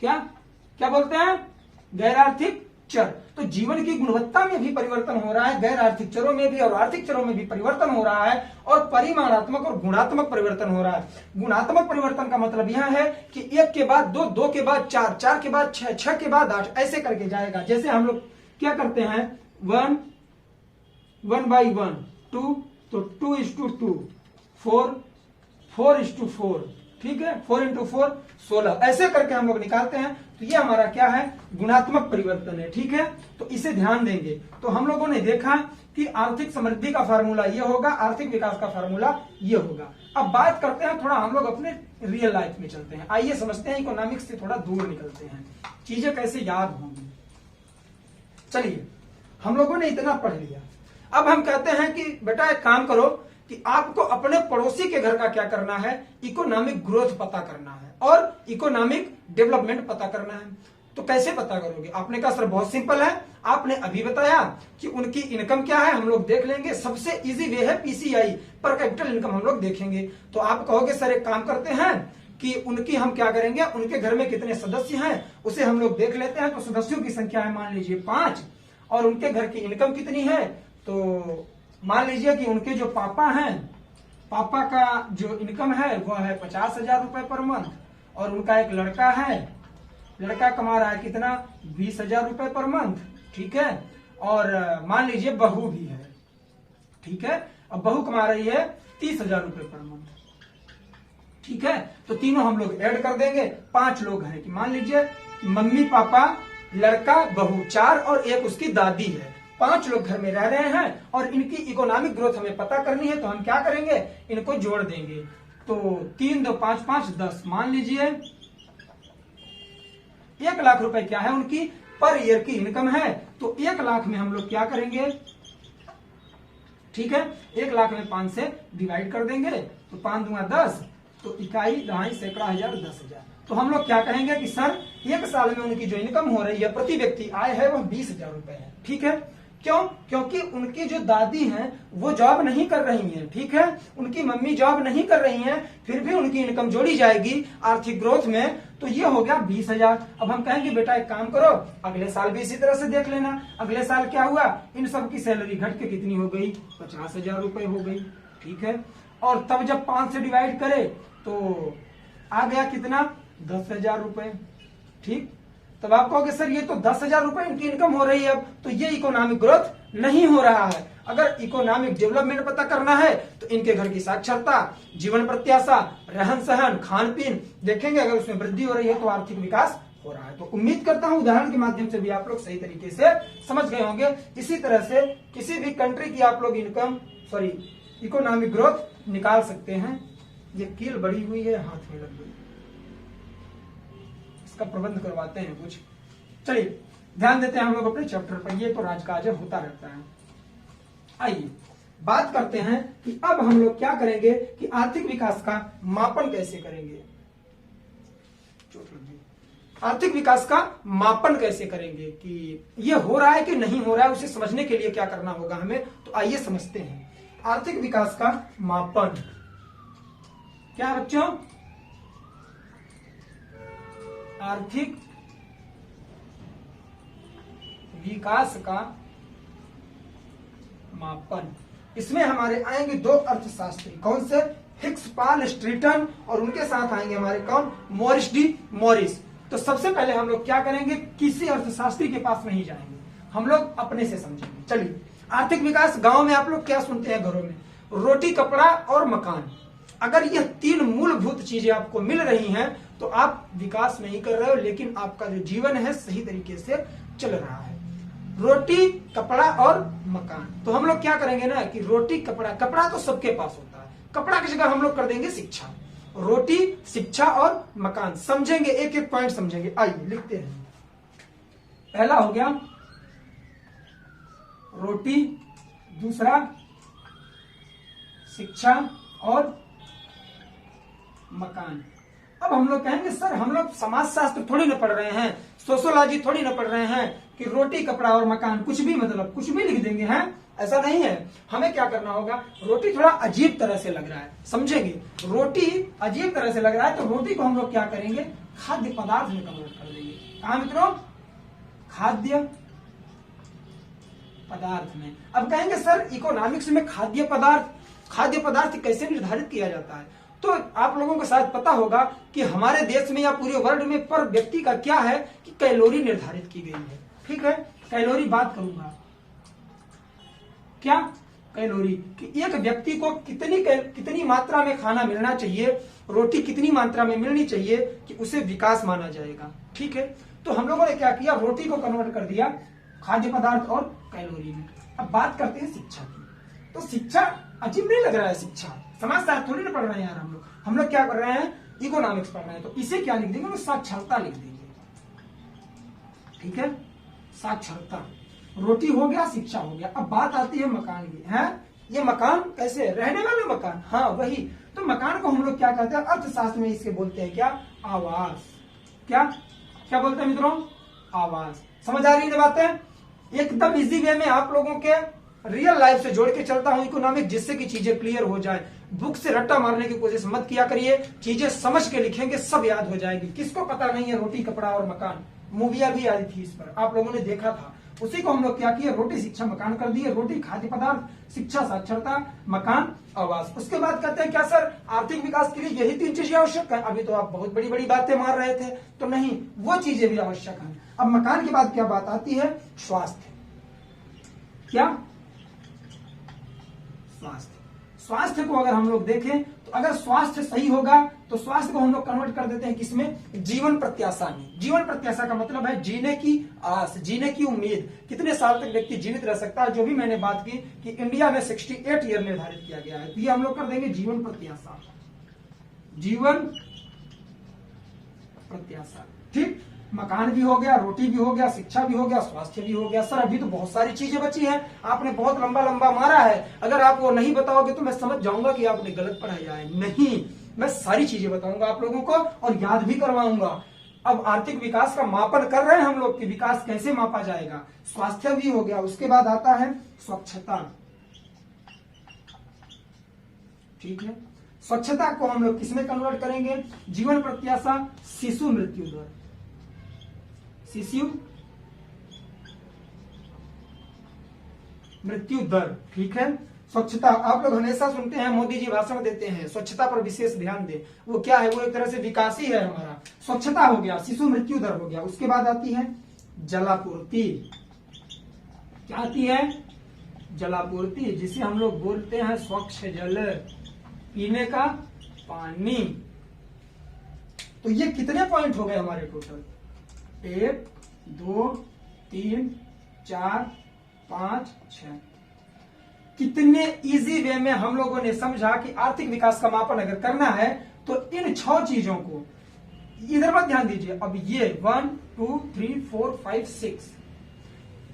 क्या क्या बोलते हैं? गैर आर्थिक चर। तो जीवन की गुणवत्ता में भी परिवर्तन हो रहा है, गैर आर्थिक चरों में भी और आर्थिक चरों में भी परिवर्तन हो रहा है, और परिमाणात्मक और गुणात्मक परिवर्तन हो रहा है। गुणात्मक परिवर्तन का मतलब यह है कि एक के बाद दो, दो के बाद चार, चार के बाद छह, छह के बाद आठ, ऐसे करके जाएगा। जैसे हम लोग क्या करते हैं, 1/1, 2 तो 2:2, 4:4, ठीक है, 4 × 4 16, ऐसे करके हम लोग निकालते हैं। तो ये हमारा क्या है? गुणात्मक परिवर्तन है। ठीक है, तो इसे ध्यान देंगे। तो हम लोगों ने देखा कि आर्थिक समृद्धि का फार्मूला ये होगा, आर्थिक विकास का फार्मूला ये होगा। अब बात करते हैं, थोड़ा हम लोग अपने रियल लाइफ में चलते हैं। आइए समझते हैं, इकोनॉमिक्स से थोड़ा दूर निकलते हैं, चीजें कैसे याद होंगी। चलिए, हम लोगों ने इतना पढ़ लिया, अब हम कहते हैं कि बेटा एक काम करो कि आपको अपने पड़ोसी के घर का क्या करना है? इकोनॉमिक ग्रोथ पता करना है और इकोनॉमिक डेवलपमेंट पता करना है। तो कैसे पता करोगे? आपने कहा सर बहुत सिंपल है, आपने अभी बताया कि उनकी इनकम क्या है, हम लोग देख लेंगे। सबसे इजी वे है पीसीआई, पर कैपिटल इनकम, हम लोग देखेंगे। तो आप कहोगे सर एक काम करते हैं कि उनकी हम क्या करेंगे, उनके घर में कितने सदस्य हैं उसे हम लोग देख लेते हैं। तो सदस्यों की संख्या है मान लीजिए 5, और उनके घर की इनकम कितनी है, तो मान लीजिए कि उनके जो पापा हैं, पापा का जो इनकम है वह है 50,000 रुपए पर मंथ, और उनका एक लड़का है, लड़का कमा रहा है कितना, 20,000 रुपए पर मंथ। ठीक है, और मान लीजिए बहू भी है, ठीक है, अब बहू कमा रही है 30,000 रुपए पर मंथ। ठीक है, तो तीनों हम लोग ऐड कर देंगे, 5 लोग हैं कि मान लीजिए मम्मी पापा लड़का बहू 4 और एक उसकी दादी है, 5 लोग घर में रह रहे हैं, और इनकी इकोनॉमिक ग्रोथ हमें पता करनी है। तो हम क्या करेंगे, इनको जोड़ देंगे। तो 3 2 5 5 10, मान लीजिए 1 लाख रुपए क्या है उनकी पर ईयर की इनकम है। तो 1 लाख में हम लोग क्या करेंगे, ठीक है, 1 लाख में 5 से डिवाइड कर देंगे, तो 5 दूंगा 10, तो इकाई, दहाई, सैकड़ा, हजार, 10,000। तो हम लोग क्या कहेंगे कि सर 1 साल में उनकी जो इनकम हो रही है प्रति व्यक्ति आय है वह 20,000 रुपए है। ठीक है, क्यों? क्योंकि उनकी जो दादी हैं वो जॉब नहीं कर रही हैं, ठीक है, उनकी मम्मी जॉब नहीं कर रही हैं, फिर भी उनकी इनकम जोड़ी जाएगी आर्थिक ग्रोथ में, तो ये हो गया 20,000। अब हम कहेंगे बेटा एक काम करो, अगले साल भी इसी तरह से देख लेना। अगले साल क्या हुआ, इन सब की सैलरी घट के कितनी हो गई, 50,000 रुपए हो गई। ठीक है, और तब जब 5 से डिवाइड करे तो आ गया कितना, 10,000 रुपए। ठीक, तब आप कहोगे सर ये तो 10,000 रुपए इनकी इनकम हो रही है, अब तो ये इकोनॉमिक ग्रोथ नहीं हो रहा है। अगर इकोनॉमिक डेवलपमेंट पता करना है तो इनके घर की साक्षरता, जीवन प्रत्याशा, रहन सहन, खान पीन देखेंगे, अगर उसमें वृद्धि हो रही है तो आर्थिक विकास हो रहा है। तो उम्मीद करता हूं उदाहरण के माध्यम से भी आप लोग सही तरीके से समझ गए होंगे। इसी तरह से किसी भी कंट्री की आप लोग इकोनॉमिक ग्रोथ निकाल सकते हैं। ये कील बड़ी हुई है, हाथ में लग गई, इसका प्रबंध करवाते हैं कुछ। चलिए ध्यान देते हैं हम लोग अपने चैप्टर पर। ये तो राजकाज होता रहता है। आइए बात करते हैं कि अब हम लोग क्या करेंगे कि आर्थिक विकास का मापन कैसे करेंगे। आर्थिक विकास का मापन कैसे करेंगे कि ये हो रहा है कि नहीं हो रहा है, उसे समझने के लिए क्या करना होगा हमें। तो आइए समझते हैं आर्थिक विकास का मापन क्या है बच्चों। आर्थिक विकास का मापन, इसमें हमारे आएंगे दो अर्थशास्त्री, कौन से, हिक्स पाल स्ट्रीटन, और उनके साथ आएंगे हमारे कौन, मॉरिस डी मॉरिस। तो सबसे पहले हम लोग क्या करेंगे, किसी अर्थशास्त्री के पास नहीं जाएंगे, हम लोग अपने से समझेंगे। चलिए आर्थिक विकास, गांव में आप लोग क्या सुनते हैं घरों में, रोटी कपड़ा और मकान। अगर यह तीन मूलभूत चीजें आपको मिल रही हैं तो आप विकास नहीं कर रहे हो, लेकिन आपका जो जीवन है सही तरीके से चल रहा है। रोटी कपड़ा और मकान, तो हम लोग क्या करेंगे ना कि रोटी कपड़ा, कपड़ा तो सबके पास होता है, कपड़ा की जगह हम लोग कर देंगे शिक्षा। रोटी, शिक्षा और मकान समझेंगे, एक एक पॉइंट समझेंगे। आइए लिखते हैं। पहला हो गया रोटी, दूसरा शिक्षा और मकान। अब हम लोग कहेंगे सर हम लोग समाजशास्त्र थोड़ी ना पढ़ रहे हैं, सोशियोलॉजी थोड़ी ना पढ़ रहे हैं कि रोटी कपड़ा और मकान कुछ भी मतलब कुछ भी लिख देंगे हैं, ऐसा नहीं है। हमें क्या करना होगा, रोटी थोड़ा अजीब तरह से लग रहा है, समझेंगे, रोटी अजीब तरह से लग रहा है तो रोटी को हम लोग क्या करेंगे, खाद्य पदार्थ में कन्वर्ट कर देंगे। कहा मित्रों, खाद्य पदार्थ में। अब कहेंगे सर इकोनॉमिक्स में खाद्य पदार्थ कैसे निर्धारित किया जाता है, तो आप लोगों को शायद पता होगा कि हमारे देश में या पूरे वर्ल्ड में पर व्यक्ति का क्या है कि कैलोरी निर्धारित की गई है। ठीक है, कैलोरी बात करूंगा, क्या कैलोरी कि एक व्यक्ति को कितनी मात्रा में खाना मिलना चाहिए, रोटी कितनी मात्रा में मिलनी चाहिए कि उसे विकास माना जाएगा। ठीक है, तो हम लोगों ने क्या किया, रोटी को कन्वर्ट कर दिया खाद्य पदार्थ और कैलोरी में। अब बात करते हैं शिक्षा की। तो शिक्षा अजीब नहीं लग रहा है, शिक्षा समाजशास्त्र थोड़ी ना पढ़ रहे हैं यार, हम लोग क्या कर रहे हैं, इकोनॉमिक्स पढ़ रहे हैं। तो इसे क्या लिख देंगे, साक्षरता लिख देंगे। ठीक है, साक्षरता, रोटी हो गया, शिक्षा हो गया। अब बात आती है मकान की, है ये मकान कैसे, रहने वाले मकान, हाँ वही। तो मकान को हम लोग क्या कहते हैं, अर्थशास्त्र में इसके बोलते हैं क्या, आवास। क्या क्या बोलते हैं मित्रों, आवास। समझ आ रही है बातें, एकदम इजी वे में आप लोगों के रियल लाइफ से जोड़ के चलता हूं इकोनॉमिक, जिससे कि चीजें क्लियर हो जाए। बुक से रट्टा मारने की कोशिश मत किया करिए, चीजें समझ के लिखेंगे सब याद हो जाएगी। किसको पता नहीं है रोटी कपड़ा और मकान, मूवियां भी आई थी इस पर, आप लोगों ने देखा था। उसी को हम लोग क्या किए, रोटी शिक्षा मकान कर दिए। रोटी खाद्य पदार्थ, शिक्षा साक्षरता, मकान आवास। उसके बाद कहते हैं क्या सर आर्थिक विकास के लिए यही तीन चीजें आवश्यक है। अभी तो आप बहुत बड़ी बड़ी बातें मार रहे थे, तो नहीं, वो चीजें भी आवश्यक है। अब मकान के बाद क्या बात आती है, स्वास्थ्य। क्या, स्वास्थ्य। स्वास्थ्य को अगर हम लोग देखें तो अगर स्वास्थ्य सही होगा तो स्वास्थ्य को हम लोग कन्वर्ट कर देते हैं किसमें, जीवन प्रत्याशा में। जीवन प्रत्याशा का मतलब है जीने की आस, जीने की उम्मीद, कितने साल तक व्यक्ति जीवित रह सकता है। जो भी मैंने बात की कि इंडिया में 68 ईयर निर्धारित किया गया है, तो ये हम लोग कर देंगे जीवन प्रत्याशा, जीवन प्रत्याशा। ठीक, मकान भी हो गया, रोटी भी हो गया, शिक्षा भी हो गया, स्वास्थ्य भी हो गया। सर अभी तो बहुत सारी चीजें बची हैं, आपने बहुत लंबा लंबा मारा है, अगर आप वो नहीं बताओगे तो मैं समझ जाऊंगा कि आपने गलत पढ़ाया है। नहीं, मैं सारी चीजें बताऊंगा आप लोगों को और याद भी करवाऊंगा। अब आर्थिक विकास का मापन कर रहे हैं हम लोग कि विकास कैसे मापा जाएगा। स्वास्थ्य भी हो गया, उसके बाद आता है स्वच्छता। ठीक है, स्वच्छता को हम लोग किसमें कन्वर्ट करेंगे, जीवन प्रत्याशा, शिशु मृत्यु दर, शिशु मृत्यु दर। ठीक है, स्वच्छता आप लोग हमेशा सुनते हैं, मोदी जी भाषण देते हैं स्वच्छता पर विशेष ध्यान दे। वो क्या है, वो एक तरह से विकास ही है हमारा। स्वच्छता हो गया, शिशु मृत्यु दर हो गया। उसके बाद आती है जलापूर्ति। क्या आती है, जलापूर्ति, जिसे हम लोग बोलते हैं स्वच्छ जल, पीने का पानी। तो ये कितने पॉइंट हो गए हमारे टोटल, 1 2 3 4 5 6। कितने इजी वे में हम लोगों ने समझा कि आर्थिक विकास का मापन अगर करना है तो इन 6 चीजों को, इधर मत ध्यान दीजिए, अब ये 1 2 3 4 5 6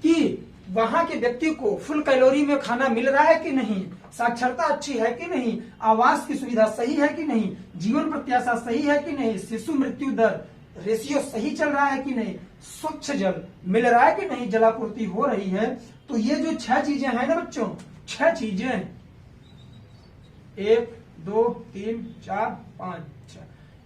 कि वहां के व्यक्ति को फुल कैलोरी में खाना मिल रहा है कि नहीं, साक्षरता अच्छी है कि नहीं, आवास की सुविधा सही है कि नहीं, जीवन प्रत्याशा सही है कि नहीं, शिशु मृत्यु दर रेशियो सही चल रहा है कि नहीं, स्वच्छ जल मिल रहा है कि नहीं, जलापूर्ति हो रही है। तो ये जो 6 चीजें हैं ना बच्चों, 6 चीजें 1 2 3 4 5 6,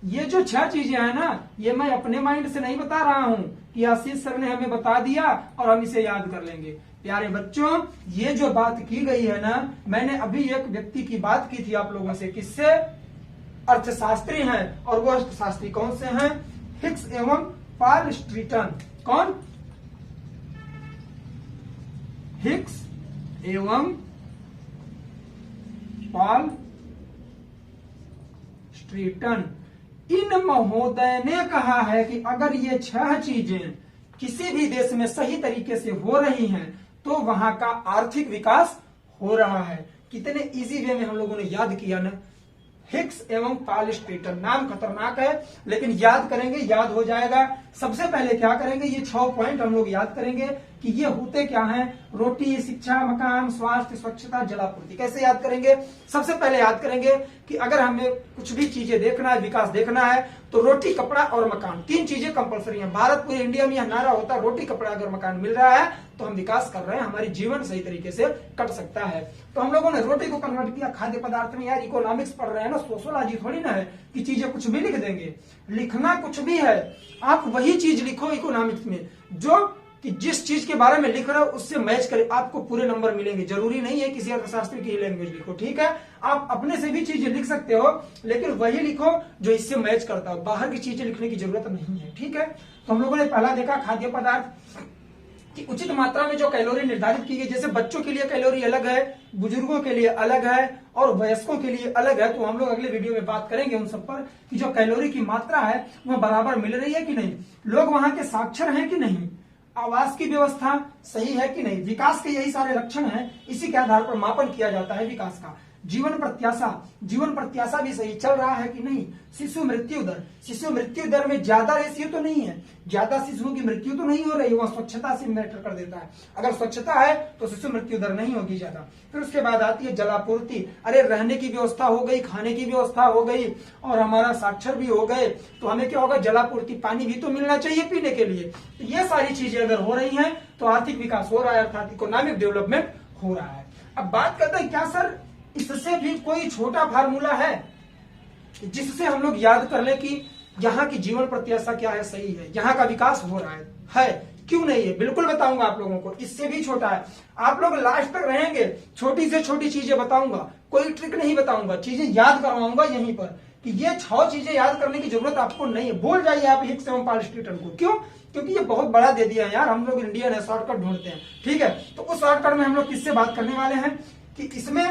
ये जो 6 चीजें हैं ना, ये मैं अपने माइंड से नहीं बता रहा हूं कि आशीष सर ने हमें बता दिया और हम इसे याद कर लेंगे। प्यारे बच्चों, ये जो बात की गई है ना, मैंने अभी एक व्यक्ति की बात की थी आप लोगों से, किससे, अर्थशास्त्री हैं, और वो अर्थशास्त्री कौन से हैं, हिक्स एवं पाल स्ट्रीटन। कौन, हिक्स एवं पाल स्ट्रीटन। इन महोदय ने कहा है कि अगर ये 6 चीजें किसी भी देश में सही तरीके से हो रही हैं तो वहां का आर्थिक विकास हो रहा है। कितने इजी वे में हम लोगों ने याद किया ना, हिक्स एवं पाल स्ट्रीटन, नाम खतरनाक है लेकिन याद करेंगे, याद हो जाएगा। सबसे पहले क्या करेंगे, ये 6 पॉइंट हम लोग याद करेंगे कि ये होते क्या हैं, रोटी, शिक्षा, मकान, स्वास्थ्य, स्वच्छता, जलापूर्ति। कैसे याद करेंगे, सबसे पहले याद करेंगे कि अगर हमें कुछ भी चीजें देखना है, विकास देखना है, तो रोटी, कपड़ा और मकान, 3 चीजें कंपलसरी हैं। भारत पूरे इंडिया में यह नारा होता है, रोटी, कपड़ा अगर मकान मिल रहा है तो हम विकास कर रहे हैं, हमारी जीवन सही तरीके से कट सकता है। तो हम लोगों ने रोटी को कन्वर्ट किया खाद्य पदार्थ में। यार इकोनॉमिक्स पढ़ रहे हैं ना, सोशोलॉजी थोड़ी ना है कि चीजें कुछ भी लिख देंगे। लिखना कुछ भी है, आप वही चीज लिखो इकोनॉमिक्स में जो कि जिस चीज के बारे में लिख रहे हो उससे मैच करे, आपको पूरे नंबर मिलेंगे। जरूरी नहीं है किसी अर्थशास्त्री की लैंग्वेज लिखो, ठीक है, आप अपने से भी चीजें लिख सकते हो लेकिन वही लिखो जो इससे मैच करता हो, बाहर की चीजें लिखने की जरूरत नहीं है, ठीक है। तो हम लोगों ने पहला देखा खाद्य पदार्थ कि उचित मात्रा में जो कैलोरी निर्धारित की गई, जैसे बच्चों के लिए कैलोरी अलग है, बुजुर्गों के लिए अलग है और वयस्कों के लिए अलग है। तो हम लोग अगले वीडियो में बात करेंगे उन सब पर कि जो कैलोरी की मात्रा है वह बराबर मिल रही है कि नहीं, लोग वहां के साक्षर हैं कि नहीं, आवास की व्यवस्था सही है कि नहीं। विकास के यही सारे लक्षण हैं, इसी के आधार पर मापन किया जाता है विकास का। जीवन प्रत्याशा भी सही चल रहा है कि नहीं। शिशु मृत्यु दर में ज्यादा रेशियो तो नहीं है, ज्यादा शिशुओं की मृत्यु तो नहीं हो रही, वह स्वच्छता से मैटर कर देता है। अगर स्वच्छता है तो शिशु मृत्यु दर नहीं होगी ज्यादा। फिर उसके बाद आती है जलापूर्ति, अरे रहने की व्यवस्था हो गई, खाने की व्यवस्था हो गई और हमारा साक्षर भी हो गए, तो हमें क्या होगा, जलापूर्ति, पानी भी तो मिलना चाहिए पीने के लिए। तो ये सारी चीजें अगर हो रही हैं तो आर्थिक विकास हो रहा है, अर्थात इकोनॉमिक डेवलपमेंट हो रहा है। अब बात करते हैं क्या सर इससे भी कोई छोटा फार्मूला है जिससे हम लोग याद कर ले कि यहाँ की जीवन प्रत्याशा क्या है, सही है, यहाँ का विकास हो रहा है क्यों नहीं है, बिल्कुल बताऊंगा आप लोगों को। इससे भी छोटा है, आप लोग लास्ट तक रहेंगे, छोटी से छोटी चीजें बताऊंगा, कोई ट्रिक नहीं बताऊंगा, चीजें याद करवाऊंगा यहीं पर कि ये 6 चीजें याद करने की जरूरत आपको नहीं है। भूल जाइए आप हिक्स एवं पाल स्ट्रीटन को, क्यों, क्योंकि ये बहुत बड़ा दे दिया यार, हम लोग इंडियन है, शॉर्टकट ढूंढते हैं, ठीक है। तो उस शॉर्टकट में हम लोग किससे बात करने वाले हैं कि इसमें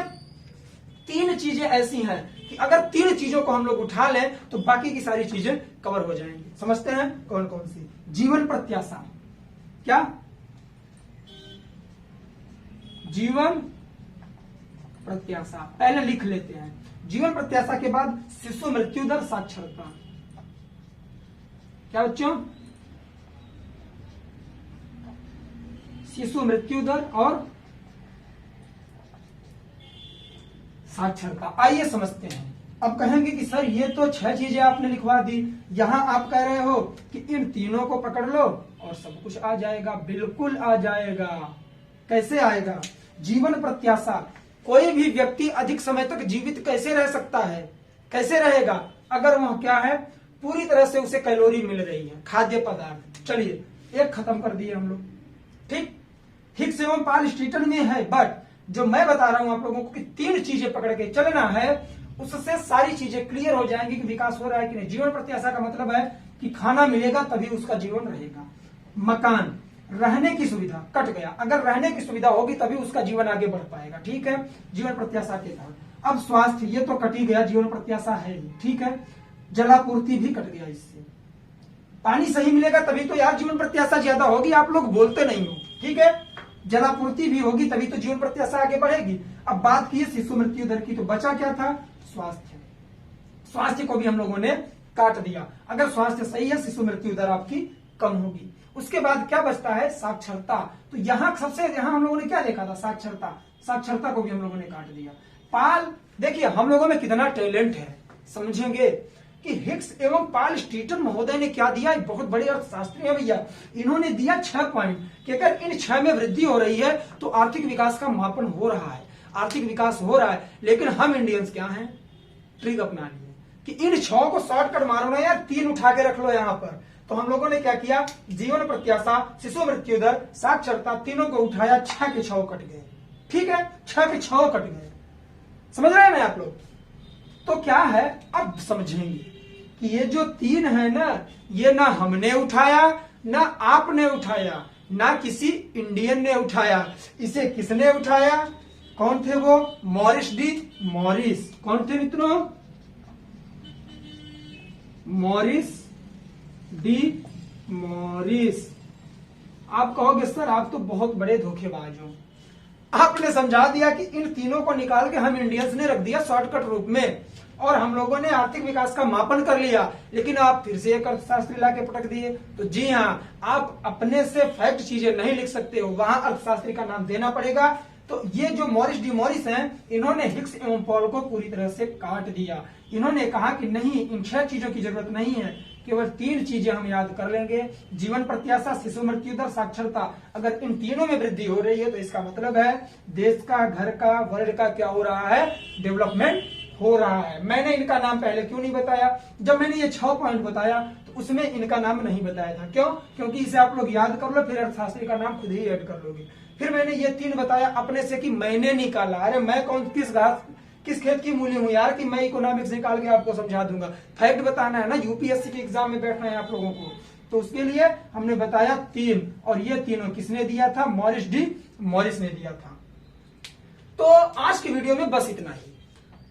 3 चीजें ऐसी हैं कि अगर 3 चीजों को हम लोग उठा लें तो बाकी की सारी चीजें कवर हो जाएंगी। समझते हैं कौन कौन सी। जीवन प्रत्याशा, क्या, जीवन प्रत्याशा पहले लिख लेते हैं। जीवन प्रत्याशा के बाद शिशु मृत्यु दर, साक्षरता, क्या बच्चों, शिशु मृत्यु दर और साक्षरता। आइए समझते हैं। अब कहेंगे कि सर ये तो 6 चीजें आपने लिखवा दी, यहां आप कह रहे हो कि इन तीनों को पकड़ लो और सब कुछ आ जाएगा। बिल्कुल आ जाएगा। कैसे आएगा, जीवन प्रत्याशा, कोई भी व्यक्ति अधिक समय तक जीवित कैसे रह सकता है, कैसे रहेगा, अगर वह क्या है, पूरी तरह से उसे कैलोरी मिल रही है, खाद्य पदार्थ। चलिए एक खत्म कर दिए हम लोग, ठीक। हिक्स एवं पाल स्ट्रीटन में है, बट जो मैं बता रहा हूं आप लोगों को कि 3 चीजें पकड़ के चलना है, उससे सारी चीजें क्लियर हो जाएंगी कि विकास हो रहा है कि नहीं। जीवन प्रत्याशा का मतलब है कि खाना मिलेगा तभी उसका जीवन रहेगा। मकान, रहने की सुविधा कट गया, अगर रहने की सुविधा होगी तभी उसका जीवन आगे बढ़ पाएगा, ठीक है, जीवन प्रत्याशा के तहत। अब स्वास्थ्य, ये तो कट ही गया, जीवन प्रत्याशा है ही, ठीक है। जलापूर्ति भी कट गया इससे, पानी सही मिलेगा तभी तो यार जीवन प्रत्याशा ज्यादा होगी, आप लोग बोलते नहीं हो, ठीक है। जलापूर्ति भी होगी तभी तो जीवन प्रत्याशा आगे बढ़ेगी। अब बात की शिशु मृत्यु दर की, तो बचा क्या था? स्वास्थ्य। स्वास्थ्य को भी हम लोगों ने काट दिया। अगर स्वास्थ्य सही है शिशु मृत्यु दर आपकी कम होगी। उसके बाद क्या बचता है? साक्षरता। तो यहां हम लोगों ने क्या देखा था? साक्षरता। साक्षरता को भी हम लोगों ने काट दिया। पाल, देखिए हम लोगों में कितना टैलेंट है, समझेंगे कि हिग्स एवं पाल स्टीटन महोदय ने क्या दिया, बहुत बड़े अर्थशास्त्री है भैया। इन्होंने दिया 6 पॉइंट कि अगर इन 6 में वृद्धि हो रही है तो आर्थिक विकास का मापन हो रहा है, आर्थिक विकास हो रहा है। लेकिन हम इंडियंस क्या हैं? ट्रिक अपना लिए कि इन 6 को शॉर्टकट मारो ना यार, 3 उठा के रख लो यहां पर। तो हम लोगों ने क्या किया? जीवन प्रत्याशा, शिशु मृत्यु दर, साक्षरता, तीनों को उठाया, 6 के 6 कट गए, ठीक है, 6 के 6 कट गए। समझ रहे हैं ना आप लोग? तो क्या है, अब समझेंगे कि ये जो 3 है ना, ये ना हमने उठाया, ना आपने उठाया, ना किसी इंडियन ने उठाया। इसे किसने उठाया? कौन थे वो? Morris D Morris. कौन थे मित्रों? Morris D Morris. आप कहोगे सर आप तो बहुत बड़े धोखेबाज हो, आपने समझा दिया कि इन तीनों को निकाल के हम इंडियंस ने रख दिया शॉर्टकट रूप में, और हम लोगों ने आर्थिक विकास का मापन कर लिया, लेकिन आप फिर से एक अर्थशास्त्री लाके पटक दिए। तो जी हाँ, आप अपने से फैक्ट चीजें नहीं लिख सकते हो, वहां अर्थशास्त्री का नाम देना पड़ेगा। तो ये जो मॉरिस डी मॉरिस हैं, इन्होंने हिग्स एवं पॉल को पूरी तरह से काट दिया। इन्होंने कहा कि नहीं, इन 6 चीजों की जरूरत नहीं है, केवल 3 चीजें हम याद कर लेंगे, जीवन प्रत्याशा, शिशु मृत्यु दर, साक्षरता। अगर इन तीनों में वृद्धि हो रही है तो इसका मतलब है देश का, घर का, वर्ल्ड का क्या हो रहा है? डेवलपमेंट हो रहा है। मैंने इनका नाम पहले क्यों नहीं बताया? जब मैंने ये 6 पॉइंट बताया तो उसमें इनका नाम नहीं बताया था। क्यों? क्योंकि इसे आप लोग याद कर लो, फिर अर्थशास्त्री का नाम खुद ही ऐड कर लोगे। फिर मैंने ये 3 बताया अपने से कि मैंने निकाला। अरे मैं कौन, किस खेत की मूली हूं यार कि मैं इकोनॉमिक्स निकाल के आपको समझा दूंगा। फैक्ट बताना है ना, यूपीएससी के एग्जाम में बैठना है आप लोगों को। तो उसके लिए हमने बताया 3, और ये तीनों किसने दिया था? मॉरिस डी मॉरिस ने दिया था। तो आज की वीडियो में बस इतना ही।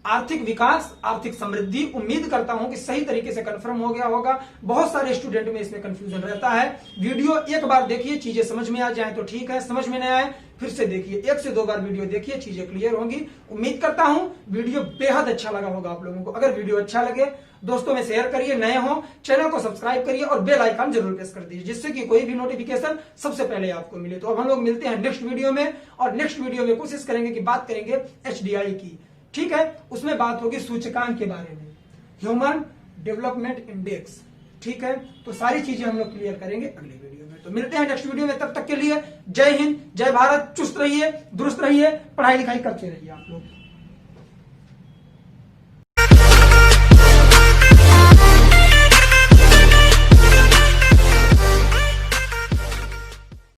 आर्थिक विकास, आर्थिक समृद्धि, उम्मीद करता हूं कि सही तरीके से कंफर्म हो गया होगा। बहुत सारे स्टूडेंट में इसमें कंफ्यूजन रहता है। वीडियो एक बार देखिए, चीजें समझ में आ जाए तो ठीक है, समझ में नहीं आए फिर से देखिए, 1 से 2 बार वीडियो देखिए, चीजें क्लियर होंगी। उम्मीद करता हूं वीडियो बेहद अच्छा लगा होगा आप लोगों को। अगर वीडियो अच्छा लगे दोस्तों में शेयर करिए, नए हो चैनल को सब्सक्राइब करिए और बेल आइकन जरूर प्रेस कर दीजिए, जिससे कि कोई भी नोटिफिकेशन सबसे पहले आपको मिले। तो अब हम लोग मिलते हैं नेक्स्ट वीडियो में, और नेक्स्ट वीडियो में कोशिश करेंगे कि बात करेंगे HDI की, ठीक है। उसमें बात होगी सूचकांक के बारे में, ह्यूमन डेवलपमेंट इंडेक्स, ठीक है। तो सारी चीजें हम लोग क्लियर करेंगे अगले वीडियो में। तो मिलते हैं नेक्स्ट वीडियो में, तब तक के लिए जय हिंद, जय भारत, चुस्त रहिए, दुरुस्त रहिए, पढ़ाई लिखाई करते रहिए आप लोग।